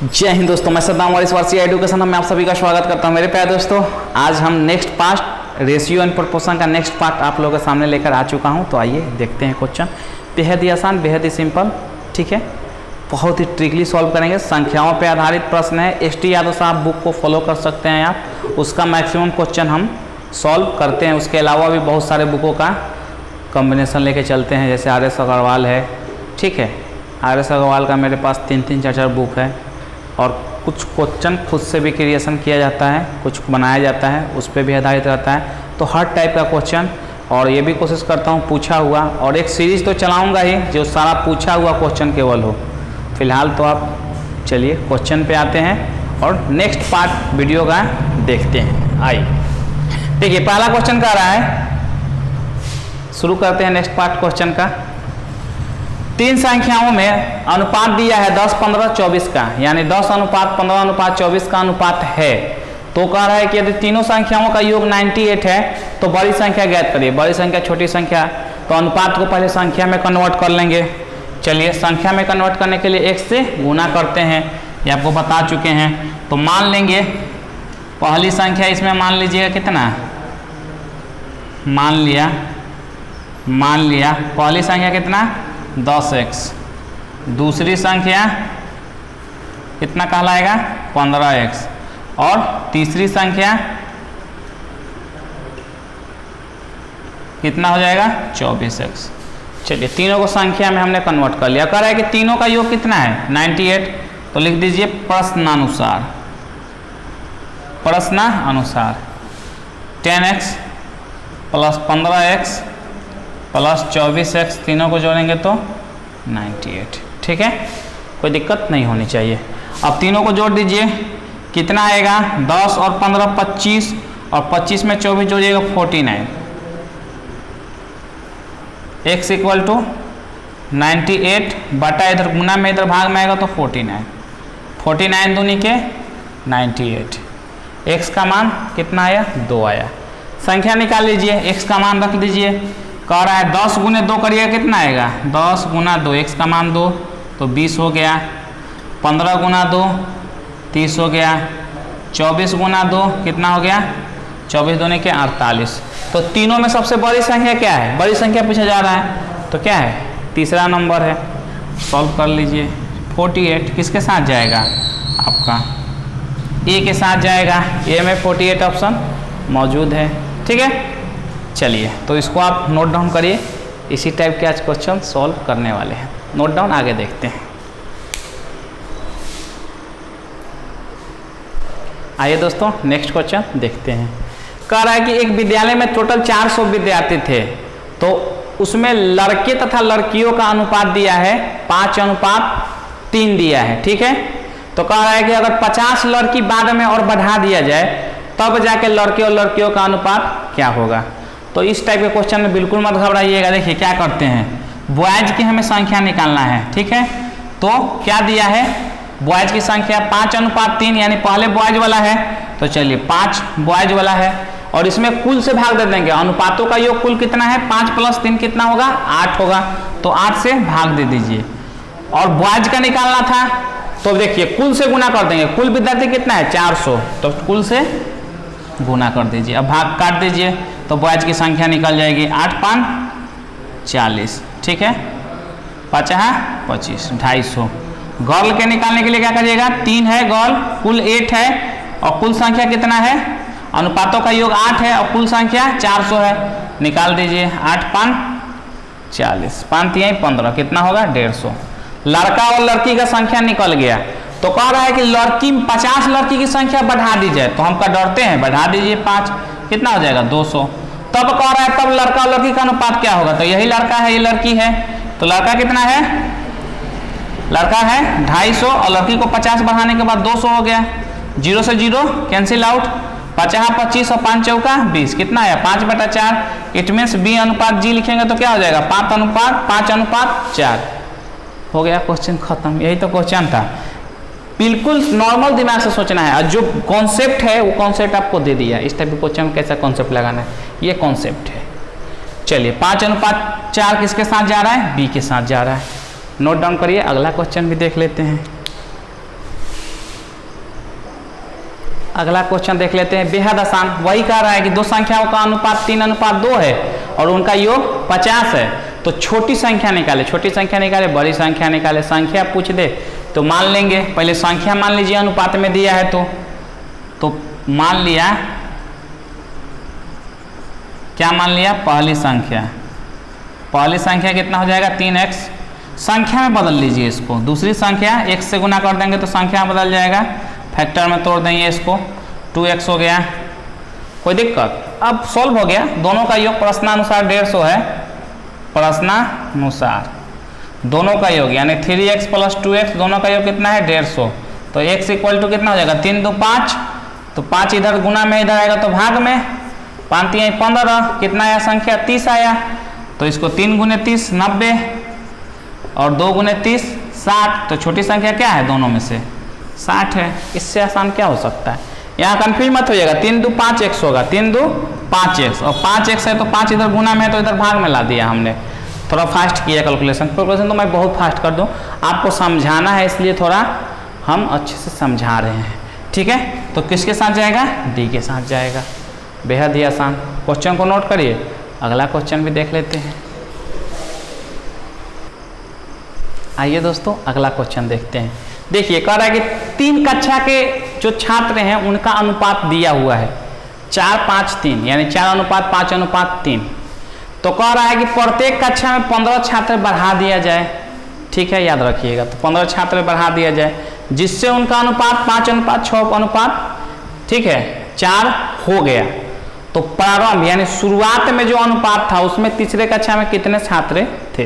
जय हिंद दोस्तों, मैं सद्दाम और इस बार सी एजुकेशन में आप सभी का स्वागत करता हूं। मेरे प्यारे दोस्तों, आज हम next part ratio and proportion का नेक्स्ट पार्ट आप लोगों के सामने लेकर आ चुका हूं। तो आइए देखते हैं क्वेश्चन। बेहद ही आसान, बेहद ही सिंपल, ठीक है, बहुत ही ट्रिकली सॉल्व करेंगे। संख्याओं पर आधारित प्रश्न है। एसटी यादव साहब बुक को फॉलो कर सकते हैं आप, उसका मैक्सिमम क्वेश्चन हम सॉल्व करते हैं। उसके अलावा भी बहुत सारे बुकों का कॉम्बिनेशन लेके चलते हैं, जैसे RS अग्रवाल है, ठीक है। RS अग्रवाल का मेरे पास 3-3, 4-4 बुक है। और कुछ क्वेश्चन खुद से भी क्रिएशन किया जाता है, कुछ बनाया जाता है, उस पर भी आधारित रहता है। तो हर टाइप का क्वेश्चन, और ये भी कोशिश करता हूँ पूछा हुआ, और एक सीरीज तो चलाऊँगा ही जो सारा पूछा हुआ क्वेश्चन केवल हो। फिलहाल तो आप चलिए क्वेश्चन पे आते हैं और नेक्स्ट पार्ट वीडियो का देखते हैं। आइए देखिए, पहला क्वेश्चन का रहा है, शुरू करते हैं नेक्स्ट पार्ट क्वेश्चन का। 3 संख्याओं में अनुपात दिया है 10, 15, 24 का, यानी 10 अनुपात 15 अनुपात 24 का अनुपात है। तो कह रहा है कि यदि तीनों संख्याओं का योग 98 है तो बड़ी संख्या ज्ञात करिए। बड़ी संख्या, छोटी संख्या, तो अनुपात को पहले संख्या में कन्वर्ट कर लेंगे। चलिए, संख्या में कन्वर्ट करने के लिए 1 से गुना करते हैं, ये आपको बता चुके हैं। तो मान लेंगे पहली संख्या, इसमें मान लीजिएगा कितना, मान लिया पहली संख्या कितना 10x, दूसरी संख्या कितना कहलाएगा 15x, और तीसरी संख्या कितना हो जाएगा 24x। चलिए, तीनों को संख्या में हमने कन्वर्ट कर लिया। कह रहा है कि तीनों का योग कितना है 98, तो लिख दीजिए प्रश्नानुसार 10x plus 15x plus 24x, तीनों को जोड़ेंगे तो 98, ठीक है, कोई दिक्कत नहीं होनी चाहिए। अब तीनों को जोड़ दीजिए, कितना आएगा 10 और 15 25, और 25 में 24 जोड़िएगा 49। x इक्वल टू 98 बटा इधर गुना में इधर भाग में आएगा तो 49 दूनी के 98। x का मान कितना आया 2 आया। संख्या निकाल लीजिए, x का मान रख दीजिए। कह रहा है 10 गुने 2 करिएगा, कितना आएगा 10 गुना 2, x का मान 2 तो 20 हो गया। 15 गुना 2 30 हो गया। 24 गुना 2 कितना हो गया 24 दूनी के 48। तो तीनों में सबसे बड़ी संख्या क्या है, बड़ी संख्या पूछा जा रहा है, तो क्या है तीसरा नंबर है। सॉल्व कर लीजिए। 48 किसके साथ जाएगा, आपका ए के साथ जाएगा। ए में 48 ऑप्शन मौजूद है, ठीक है। चलिए, तो इसको आप नोट डाउन करिए। इसी टाइप के आज क्वेश्चन सॉल्व करने वाले हैं। नोट डाउन, आगे देखते हैं। आइए दोस्तों, नेक्स्ट क्वेश्चन देखते हैं। कह रहा है कि एक विद्यालय में टोटल 400 विद्यार्थी थे, तो उसमें लड़के तथा लड़कियों का अनुपात दिया है 5:3 दिया है, ठीक है। तो कह रहा है कि अगर 50 लड़की बाद में और बढ़ा दिया जाए तब जाके लड़के और लड़कियों का अनुपात क्या होगा। तो इस टाइप के क्वेश्चन में बिल्कुल मत घबराइएगा। देखिए क्या करते हैं, बॉयज की हमें संख्या निकालना है, ठीक है। तो क्या दिया है, बॉयज की संख्या 5:3, यानी पहले बॉयज वाला है, तो चलिए 5 बॉयज वाला है, और इसमें कुल से भाग दे देंगे। अनुपातों का योग कुल कितना है 5 + 3 कितना होगा 8 होगा, तो 8 से भाग दे दीजिए। और बॉयज का निकालना था, तो देखिए कुल से गुना कर देंगे। कुल विद्यार्थी कितना है 400, तो कुल से गुना कर दीजिए। अब भाग काट दीजिए, तो बॉयज की संख्या निकल जाएगी 8×5 = 40, ठीक है। 5 × 25 250। गर्ल के निकालने के लिए क्या करिएगा, 3 है गर्ल, कुल 8 है, और कुल संख्या कितना है, अनुपातों का योग 8 है, और कुल संख्या 400 है, निकाल दीजिए। 8×5 = 40, 5×3 = 15, कितना होगा 150। लड़का और लड़की का संख्या निकल गया। तो कह रहा है कि लड़की 50 लड़की की संख्या बढ़ा दी जाए, तो हम क्या डरते हैं, बढ़ा दीजिए 5, कितना हो जाएगा 200। तब कह रहा है तब लड़का और लड़की का अनुपात क्या होगा, तो यही लड़का है, ये लड़की है, तो लड़का कितना है, लड़का है 250, और लड़की को 50 बढ़ाने के बाद 200 हो गया। 0 से 0 कैंसिल आउट, 5 × 25 और 5 × 20, कितना है 5/4। इट मीन्स B/G लिखेंगे तो क्या हो जाएगा 5:4 हो गया। क्वेश्चन खत्म। यही तो क्वेश्चन था। बिल्कुल नॉर्मल दिमाग से सोचना है, और जो कॉन्सेप्ट है वो कॉन्सेप्ट आपको दे दिया। इस टाइप के क्वेश्चन में कैसा कॉन्सेप्ट लगाना है, ये कॉन्सेप्ट है। चलिए 5:4 किसके साथ जा रहा है, बी के साथ जा रहा है। नोट डाउन करिए, अगला क्वेश्चन भी देख लेते हैं। अगला क्वेश्चन देख लेते हैं, बेहद आसान। वही कह रहा है कि दो संख्याओं का अनुपात 3:2 है और उनका योग 50 है। तो छोटी संख्या निकाले, छोटी संख्या निकाले, बड़ी संख्या निकाले। संख्या पूछ दे तो मान लेंगे, पहले संख्या मान लीजिए अनुपात में दिया है तो मान लिया, क्या मान लिया, पहली संख्या कितना हो जाएगा 3x। संख्या में बदल लीजिए इसको, दूसरी संख्या x से गुना कर देंगे तो संख्या में बदल जाएगा, फैक्टर में तोड़ देंगे इसको, 2x हो गया। कोई दिक्कत? अब सॉल्व हो गया। दोनों का योग प्रश्नानुसार 150 है, प्रश्नानुसार दोनों का योग यानी 3x + 2x दोनों का योग कितना है 150। तो x = कितना हो जाएगा 3 2 5, तो 5 इधर गुना में इधर आएगा तो भाग में, 5 3 15, कितना आया संख्या 30 आया। तो इसको 3 × 30 90 और 2 × 30 60। तो छोटी संख्या क्या है दोनों में से 60 है। इससे आसान क्या हो सकता है? यहाँ कन्फ्यूज मत होइएगा, 3 2 5x होगा, 3 2 5x और 5x है तो 5 इधर गुना में है तो इधर भाग में ला दिया हमने। थोड़ा फास्ट किया कैलकुलेशन तो मैं बहुत फास्ट कर दूँ, आपको समझाना है इसलिए थोड़ा हम अच्छे से समझा रहे हैं। ठीक है, तो किसके साथ जाएगा? डी के साथ जाएगा। बेहद ही आसान। क्वेश्चन को नोट करिए, अगला क्वेश्चन भी देख लेते हैं। आइए दोस्तों अगला क्वेश्चन देखते हैं। देखिए कह रहा है कि 3 कक्षा के जो छात्र हैं उनका अनुपात दिया हुआ है 4:5:3 यानी 4:5:3। तो कह रहा है कि प्रत्येक कक्षा में 15 छात्र बढ़ा दिया जाए। ठीक है, याद रखिएगा। तो 15 छात्र बढ़ा दिया जाए जिससे उनका अनुपात 5:6 ठीक है 4 हो गया। तो प्रारंभ यानी शुरुआत में जो अनुपात था उसमें तीसरे कक्षा में कितने छात्र थे?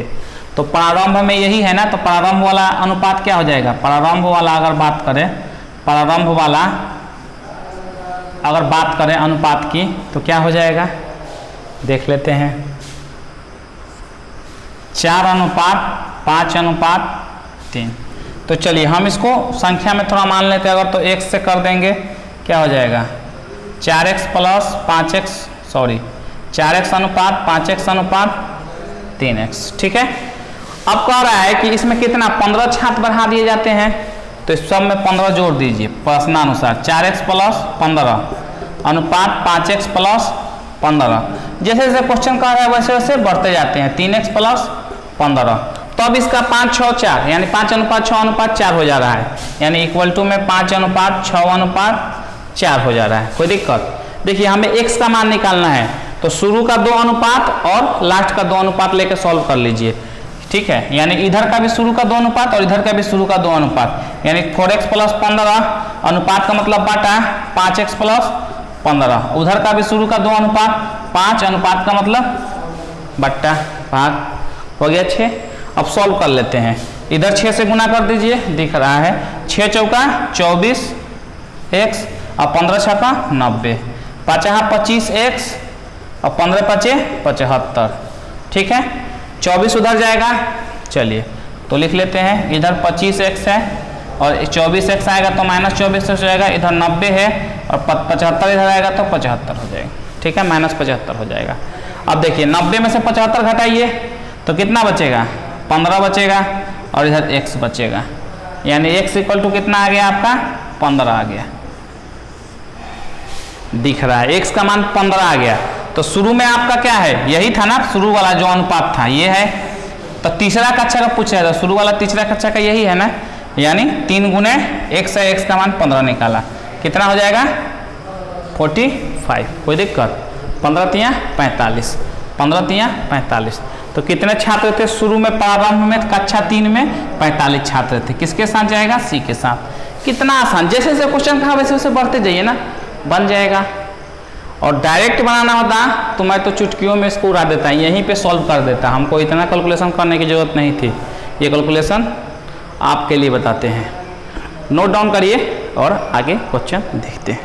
तो प्रारंभ में यही है ना, तो प्रारंभ वाला अनुपात क्या हो जाएगा? प्रारंभ वाला अगर बात करें अनुपात की तो क्या हो जाएगा देख लेते हैं। 4:5:3। तो चलिए हम इसको संख्या में थोड़ा मान लेते हैं। अगर तो x से कर देंगे क्या हो जाएगा 4x + 5x 4x:5x:3x। ठीक है, अब कह रहा है कि इसमें कितना 15 छात्र बढ़ा दिए जाते हैं। तो इस सब में 15 जोड़ दीजिए प्रश्नानुसार। 4x + 15 अनुपात 5x + 15। जैसे जैसे क्वेश्चन कह रहा है वैसे वैसे बढ़ते जाते हैं। 3x + 15। तो अब इसका 5:6:4 यानी 5:6:4 हो जा रहा है, यानी इक्वल टू में 5:6:4 हो जा रहा है। कोई दिक्कत? देखिए हमें x का मान निकालना है तो शुरू का 2 अनुपात और लास्ट का 2 अनुपात लेकर सॉल्व कर लीजिए। ठीक है, यानी इधर का भी शुरू का 2 अनुपात और इधर का भी शुरू का 2 अनुपात, यानी 4x + 15 अनुपात का मतलब बटा 5x + 15। उधर का भी शुरू का 2 अनुपात 5 अनुपात का मतलब बट्टा भाग हो गया 6। अब सॉल्व कर लेते हैं। इधर 6 से गुना कर दीजिए, दिख रहा है 6 चौका 24x और 15 छक्का 90, 5 25x और 15 5 75। ठीक है, 24 उधर जाएगा। चलिए तो लिख लेते हैं, इधर 25x है और 24x आएगा तो -24 हो जाएगा। इधर 90 है और 75 इधर आएगा तो 75 हो जाएगा। ठीक है, -75 हो जाएगा। अब देखिए 90 में से 75 घटाइए तो कितना बचेगा 15 बचेगा और इधर x बचेगा, यानी x = कितना आ गया आपका 15 आ गया। दिख रहा है x का मान 15 आ गया। तो शुरू में आपका क्या है, यही था ना शुरू वाला जो अनुपात था ये है। तो तीसरा कक्षा का पूछा है तो शुरू वाला तीसरा कक्षा का यही है ना, यानी 3 × x है, x का मान 15 निकाला, कितना हो जाएगा 45। कोई दिक्कत? 15 3 45, 15 3 45। तो कितने छात्र थे शुरू में प्रारंभ में कक्षा 3 में 45 छात्र थे। किसके साथ जाएगा? सी के साथ। कितना आसान, जैसे जैसे क्वेश्चन कहा वैसे वैसे बढ़ते जाइए ना, बन जाएगा। और डायरेक्ट बनाना होता तो मैं तो चुटकियों में इसको उड़ा देता, यहीं पे सॉल्व कर देता। हमको इतना कैलकुलेशन करने की ज़रूरत नहीं थी। ये कैलकुलेशन आपके लिए बताते हैं, नोट डाउन करिए और आगे क्वेश्चन देखते हैं।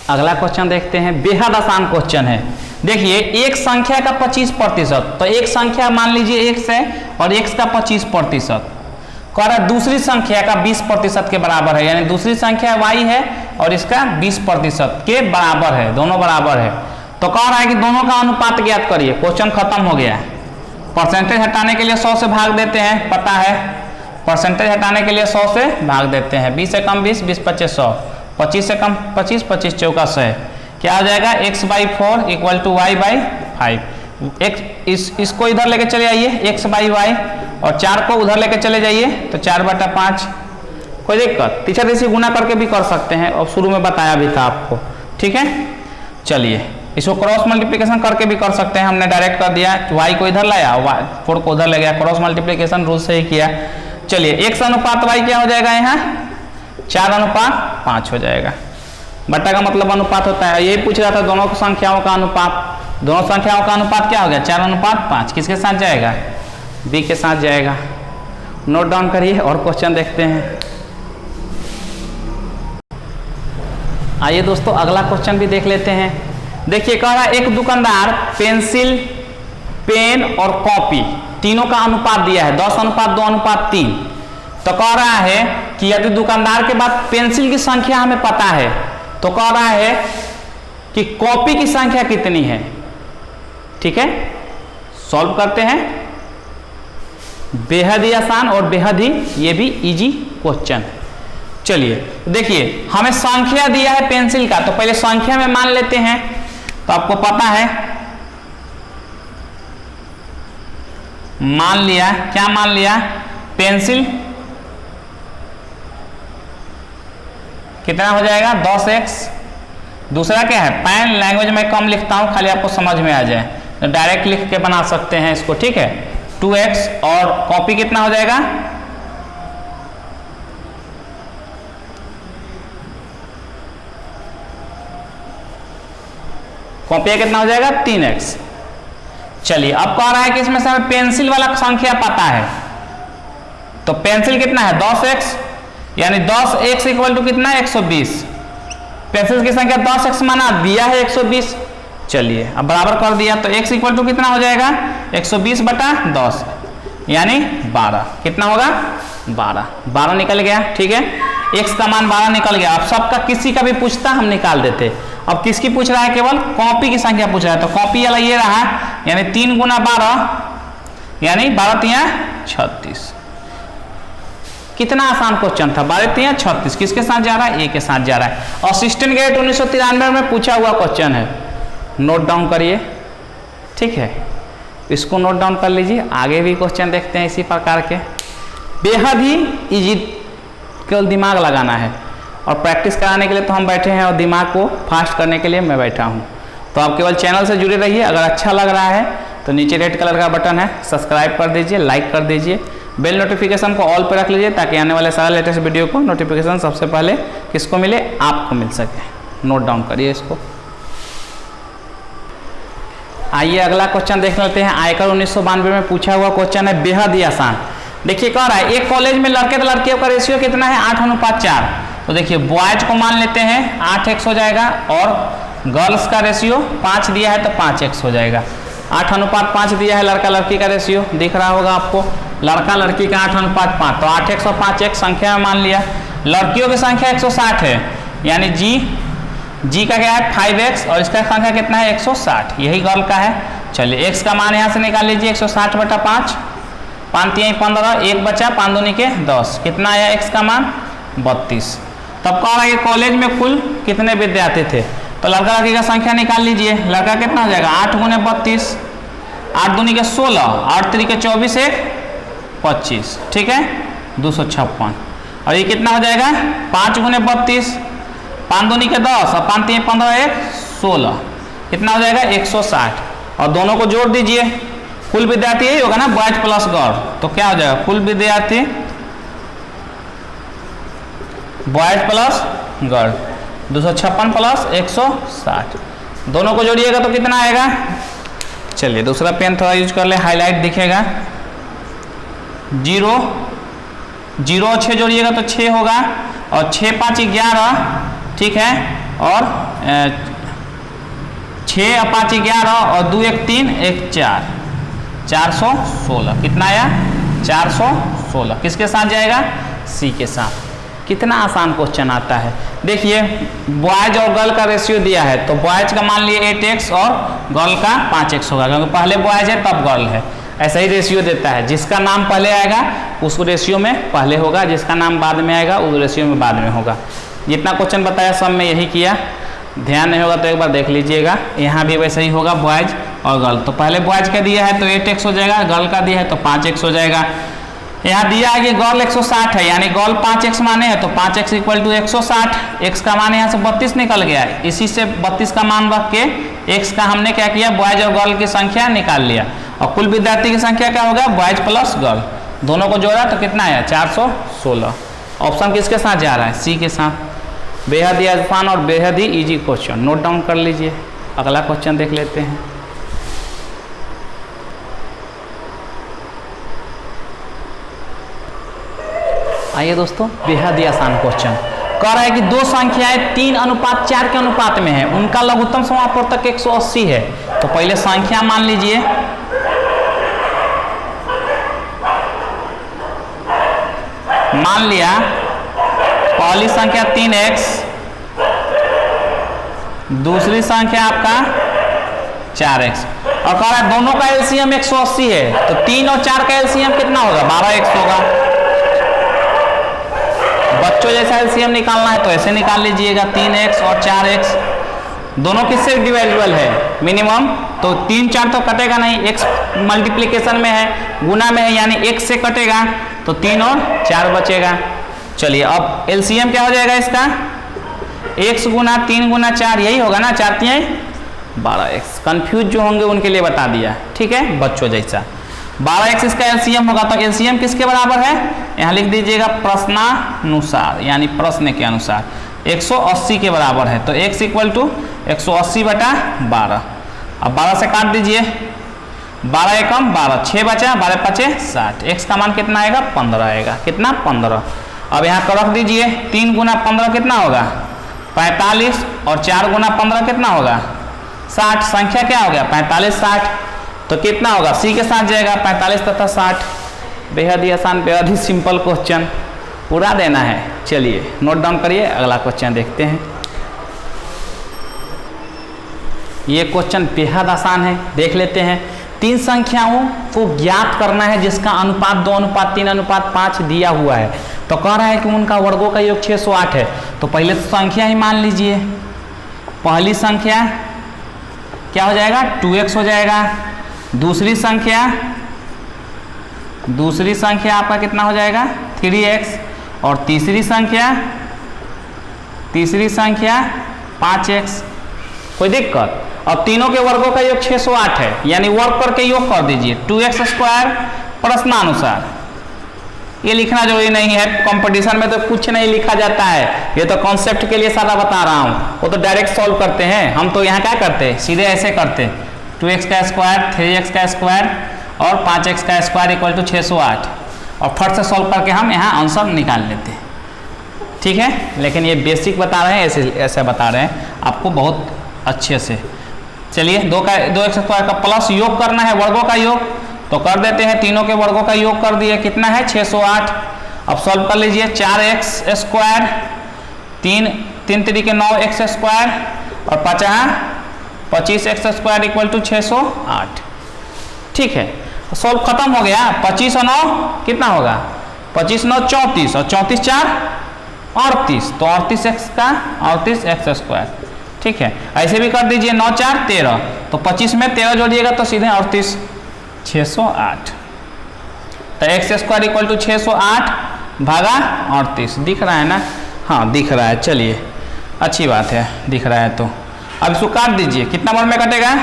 अगला क्वेश्चन देखते हैं, बेहद आसान क्वेश्चन है। देखिए एक संख्या का 25%, तो एक संख्या मान लीजिए x है और x का 25%। कह रहा है दूसरी संख्या का 20% के बराबर है, यानी दूसरी संख्या y है और इसका 20% के बराबर है, दोनों बराबर है। तो कह रहा है कि दोनों का अनुपात ज्ञात करिए। क्वेश्चन खत्म हो गया। परसेंटेज हटाने के लिए 100 से भाग देते हैं, पता है। परसेंटेज हटाने के लिए 100 से भाग देते हैं। 20 से कम 20, 20 25 100, 25 से कम 25, 25 चौका 100। क्या हो जाएगा x/4 इक्वल टू y/5। इसको इधर लेके चले आइए x/y, और 4 को उधर लेके चले जाइए तो 4/5। कोई दिक्कत? टीचर इसी गुना करके भी कर सकते हैं, और शुरू में बताया भी था आपको, ठीक है। चलिए इसको क्रॉस मल्टीप्लिकेशन करके भी कर सकते हैं, हमने डायरेक्ट कर दिया, y को इधर लाया, 4 को उधर ले गया, क्रॉस मल्टीप्लिकेशन रूल से ही किया। चलिए x अनुपात y क्या हो जाएगा, यहाँ 4/5 हो जाएगा। बट्टा का मतलब अनुपात होता है, यही पूछ रहा था दोनों संख्याओं का अनुपात। दोनों संख्याओं का अनुपात क्या हो गया, 4/5। किसके साथ जाएगा, b के साथ जाएगा। नोट डाउन करिए और क्वेश्चन देखते हैं। आइए दोस्तों अगला क्वेश्चन भी देख लेते हैं। देखिए कह रहा है एक दुकानदार पेंसिल, पेन और कॉपी तीनों का अनुपात दिया है 10:2:3। तो कह रहा है कि यदि दुकानदार के पास पेंसिल की संख्या हमें पता है, तो कह रहा है कि कॉपी की संख्या कितनी है। ठीक है, सॉल्व करते हैं। बेहद ही आसान और बेहद ही ये भी इजी क्वेश्चन। चलिए देखिए हमें संख्या दिया है पेंसिल का, तो पहले संख्या में मान लेते हैं। तो आपको पता है, मान लिया, क्या मान लिया, पेंसिल कितना हो जाएगा 10x। दूसरा क्या है, पेन, लैंग्वेज में कम लिखता हूं खाली आपको समझ में आ जाए, तो डायरेक्ट लिख के बना सकते हैं इसको, ठीक है 2x। और कॉपी कितना हो जाएगा, कॉपी कितना हो जाएगा 3x। चलिए अब कह रहा है कि इसमें से हमें पेंसिल वाला संख्या पता है, तो पेंसिल कितना है 10x, यानी 10x इक्वल टू कितना है 120। पेंसिल की संख्या 10x माना, दिया है 120। चलिए अब बराबर कर दिया, तो x इक्वल टू कितना हो जाएगा 120/10 यानी 12। कितना होगा 12 निकल गया, ठीक है। x का मान 12 निकल गया। अब सबका किसी का भी पूछता हम निकाल देते। अब किसकी पूछ रहा है, केवल कॉपी की संख्या पूछ रहा है, तो कॉपी वाला ये रहा, यानी 3 × 12 यानी 12×3 = 36। कितना आसान क्वेश्चन था, 12×3 = 36। किसके साथ जा रहा है, ए के साथ जा रहा है। असिस्टेंट ग्रेड 1993 में पूछा हुआ क्वेश्चन है, नोट डाउन करिए, ठीक है, इसको नोट डाउन कर लीजिए। आगे भी क्वेश्चन देखते हैं इसी प्रकार के, बेहद ही इजी, केवल दिमाग लगाना है। और प्रैक्टिस कराने के लिए तो हम बैठे हैं, और दिमाग को फास्ट करने के लिए मैं बैठा हूँ। तो आप केवल चैनल से जुड़े रहिए। अगर अच्छा लग रहा है तो नीचे रेड कलर का बटन है, सब्सक्राइब कर दीजिए, लाइक कर दीजिए, बेल नोटिफिकेशन को ऑल पर रख लीजिए, ताकि आने वाले सारे लेटेस्ट वीडियो को नोटिफिकेशन सबसे पहले किसको मिले, आपको मिल सके। नोट डाउन करिए इसको। आइए अगला क्वेश्चन देख लेते हैं। आयकर 1992 में पूछा हुआ क्वेश्चन है, बेहद ही आसान। देखिए कह रहा है एक कॉलेज में लड़के तो लड़कियों का रेशियो कितना है 8:4। तो देखिए बॉयज को मान लेते हैं 8x हो जाएगा, और गर्ल्स का रेशियो 5 दिया है तो 5x हो जाएगा। 8:5 दिया है लड़का लड़की का रेशियो, दिख रहा होगा आपको, लड़का लड़की का 8:5, तो 8x और 5x संख्या में मान लिया। लड़कियों की संख्या 160 है, यानी जी का क्या है 5x, और इसका संख्या कितना है 160, यही गर्ल का है। चलिए x का मान यहाँ से निकाल लीजिए, 160/5, 5×3 = 15, 1 बचा, 5 दूनी के 10, कितना आया x का मान 32। तब कह रहा है कि कॉलेज में कुल कितने विद्यार्थी थे, तो लड़का लड़की का संख्या निकाल लीजिए। लड़का कितना हो जाएगा 8 × 32, 8 दूनी के 16, 8 3 के 24, 1 25, ठीक है 256। और ये कितना हो जाएगा 5 × 32, 5 दूनी के 10, और 5 3 15, 1 16, कितना हो जाएगा 160। और दोनों को जोड़ दीजिए, कुल विद्यार्थी यही होगा ना, बॉयज प्लस गर्ल, तो क्या हो जाएगा कुल विद्यार्थी बॉयज प्लस गर्ल 256 + 160, दोनों को जोड़िएगा तो कितना आएगा। चलिए दूसरा पेन थोड़ा यूज कर ले, हाईलाइट दिखेगा। 0 और 6 जोड़िएगा तो 6 होगा, और 6 5 11, ठीक है, और 6 और 5 11, और 2 1 3 1 4, 416। कितना आया 416। किसके साथ जाएगा, सी के साथ। कितना आसान क्वेश्चन आता है। देखिए बॉयज और गर्ल का रेशियो दिया है, तो बॉयज का मान लिए 8x और गर्ल का 5x होगा, क्योंकि पहले बॉयज है तब गर्ल है। ऐसा ही रेशियो देता है, जिसका नाम पहले आएगा उस रेशियो में पहले होगा, जिसका नाम बाद में आएगा उस रेशियो में बाद में होगा। जितना क्वेश्चन बताया सब में यही किया, ध्यान नहीं होगा तो एक बार देख लीजिएगा। यहाँ भी वैसे ही होगा, बॉयज और गर्ल। तो पहले बॉयज का दिया है तो 8x हो जाएगा, गर्ल का दिया है तो 5x हो जाएगा। यहाँ दिया है कि गर्ल 160 है, यानी गर्ल 5x माने है तो 5x इक्वल टू 160। x का मान यहाँ से 32 निकल गया है, इसी से 32 का मान रख के x का हमने क्या किया, बॉयज और गर्ल की संख्या निकाल लिया। और कुल विद्यार्थी की संख्या क्या होगा, बॉयज प्लस गर्ल, दोनों को जोड़ा तो कितना आया 416। ऑप्शन किसके साथ जा रहा है, सी के साथ। बेहद ही आसान और बेहद ही इजी क्वेश्चन, नोट डाउन कर लीजिए। अगला क्वेश्चन देख लेते हैं। आइए दोस्तों, बेहद ही आसान क्वेश्चन कह रहा है कि दो संख्याएं 3:4 के अनुपात में है, उनका लघुत्तम समापवर्तक 180 है। तो पहले संख्या मान लीजिए, मान लिया पहली संख्या 3x, दूसरी संख्या आपका 4x, और कह रहा है दोनों का एलसीएम 180 है। तो 3 और 4 का एलसीएम कितना होगा, 12x होगा। बच्चों जैसा एलसीएम निकालना है तो ऐसे निकाल लीजिएगा, 3x और 4x दोनों किससे डिवाइडेबल है, मिनिमम। तो 3 4 तो कटेगा नहीं, x मल्टीप्लिकेशन में है, गुना में है, यानी x से कटेगा तो 3 और 4 बचेगा। चलिए अब एलसीएम क्या हो जाएगा इसका, x गुना 3 गुना 4, यही होगा ना, 4 3 12x। कंफ्यूज जो होंगे उनके लिए बता दिया, ठीक है, बच्चों जैसा। 12x इसका एलसीएम होगा, तो एलसीएम किसके बराबर है, यहाँ लिख दीजिएगा प्रश्नानुसार, यानी प्रश्न के अनुसार 180 के बराबर है। तो x इक्वल टू 180 बटा 12। अब 12 से काट दीजिए, 12 एकम 12, 6 बचा, 12 पचे 60। x का मान कितना आएगा, 15 आएगा। कितना, 15। अब यहाँ पर रख दीजिए, 3 गुना 15 कितना होगा, 45, और 4 गुना 15 कितना होगा, 60। संख्या क्या हो गया, 45 60। तो कितना होगा, सी के साथ जाएगा, 45 तथा 60। बेहद ही आसान, बेहद ही सिंपल क्वेश्चन, पूरा देना है। चलिए नोट डाउन करिए, अगला क्वेश्चन देखते हैं। ये क्वेश्चन बेहद आसान है, देख लेते हैं। 3 संख्याओं को ज्ञात करना है जिसका अनुपात 2:3:5 दिया हुआ है। तो कह रहा है कि उनका वर्गों का योग 608 है। तो पहले तो संख्या ही मान लीजिए, पहली संख्या क्या हो जाएगा, 2x हो जाएगा। दूसरी संख्या आपका कितना हो जाएगा, 3x, और तीसरी संख्या 5x। कोई दिक्कत। अब तीनों के वर्गों का योग 608 है, यानी वर्ग करके योग कर दीजिए, 2x² प्रश्नानुसार। ये लिखना जरूरी नहीं है, कंपटीशन में तो कुछ नहीं लिखा जाता है, ये तो कॉन्सेप्ट के लिए सारा बता रहा हूँ। वो तो डायरेक्ट सॉल्व करते हैं, हम तो यहाँ क्या करते हैं, सीधे ऐसे करते हैं, 2x², 3x² और 5x² इक्वल टू 608, और फट से सॉल्व करके हम यहाँ आंसर निकाल लेते हैं, ठीक है। लेकिन ये बेसिक बता रहे हैं, ऐसे बता रहे हैं आपको बहुत अच्छे से। चलिए 2x² का प्लस योग करना है, वर्गों का योग, तो कर देते हैं। तीनों के वर्गों का योग कर दिए, कितना है 608। अब सॉल्व कर लीजिए, 4x², 3 3 9x² और 25x² इक्वल टू 608, ठीक है। सॉल्व खत्म हो गया। 25 और 9 कितना होगा, 25 9 34, और 34 4 38, तो 38x², ठीक है। ऐसे भी कर दीजिए, 9 4 13, तो 25 में 13 जोड़िएगा तो सीधे 38, 608। तो x² इक्वल टू 608 भागा 38, दिख रहा है ना, हाँ दिख रहा है। चलिए अच्छी बात है, दिख रहा है। तो अब इसको काट दीजिए, कितना बार में कटेगा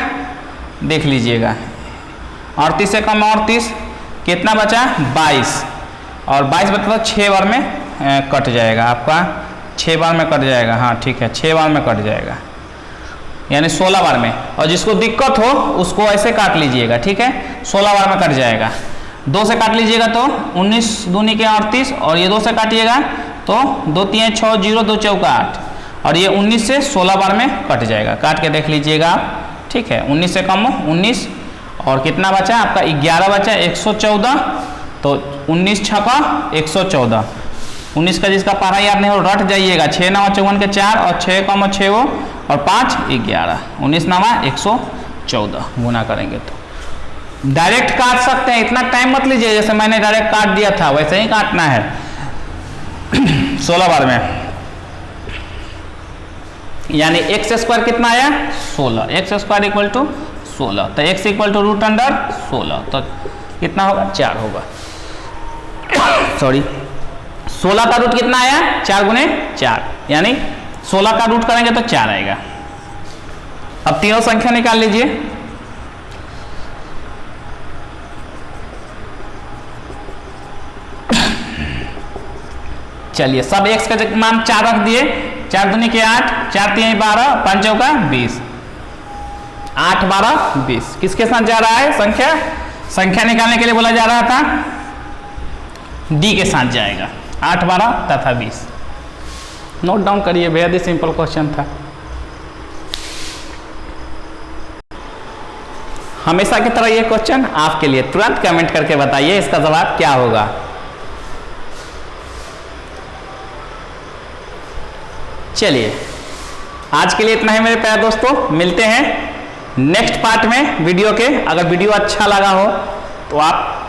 देख लीजिएगा, 38 से कम 38, कितना बचा 22, और 22 बचा तो 6 बार में कट जाएगा आपका, 6 बार में कट जाएगा, हाँ ठीक है, 6 बार में कट जाएगा, यानी 16 बार में। और जिसको दिक्कत हो उसको ऐसे काट लीजिएगा, ठीक है, 16 बार में कट जाएगा। 2 से काट लीजिएगा तो 19 दूनी के 38, और ये 2 से काटिएगा तो 2 3 6 0 2 4 8, और ये 19 से 16 बार में कट जाएगा। काट के देख लीजिएगा आप, ठीक है। 19 से कम 19, और कितना बचा आपका 11 बचा, 114, तो 19 छका 114। 19 का जिसका पारा याद नहीं हो रट जाइएगा, 6 9 54 के 4, और 6 कम 6 वो, और 5 11, 19 9 114 गुना करेंगे तो डायरेक्ट काट सकते हैं, इतना टाइम मत लीजिए, जैसे मैंने डायरेक्ट काट दिया था वैसे ही काटना है। 16 बार में यानी एक्स स्क्वायर कितना आया 16, एक्स स्क्वायर इक्वल टू 16, तो x equal to root under 16, तो कितना होगा 4 होगा। सॉरी 16 का रूट कितना आया 4 गुने 4, यानी 16 का रूट करेंगे तो 4 आएगा। अब तीनों संख्या निकाल लीजिए। चलिए सब x का मान 4 रख दिए, 4 दूनी के 8, 4 3 12, 5 चौका 20, 8 12 20। किसके साथ जा रहा है संख्या निकालने के लिए बोला जा रहा था, d के साथ जाएगा, 8 12 तथा 20। नोट डाउन करिए, बेहद ही सिंपल क्वेश्चन था। हमेशा की तरह ये क्वेश्चन आपके लिए, तुरंत कमेंट करके बताइए इसका जवाब क्या होगा। चलिए आज के लिए इतना ही मेरे प्यारे दोस्तों, मिलते हैं नेक्स्ट पार्ट में वीडियो के। अगर वीडियो अच्छा लगा हो तो आप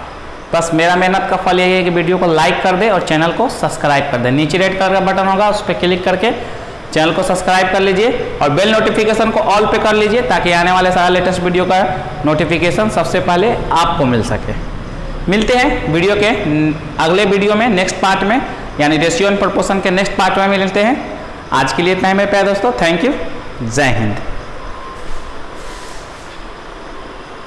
बस मेरा मेहनत का फल यही है कि वीडियो को लाइक कर दे और चैनल को सब्सक्राइब कर दे। नीचे रेड कलर का बटन होगा, उस पर क्लिक करके चैनल को सब्सक्राइब कर लीजिए और बेल नोटिफिकेशन को ऑल पे कर लीजिए, ताकि आने वाले सारा लेटेस्ट वीडियो का नोटिफिकेशन सबसे पहले आपको मिल सके। मिलते हैं वीडियो के अगले वीडियो में, नेक्स्ट पार्ट में, यानी रेशियो एंड प्रोपोर्शन के नेक्स्ट पार्ट में मिलते हैं। आज के लिए इतना ही मेरे प्यारे दोस्तों, थैंक यू, जय हिंद।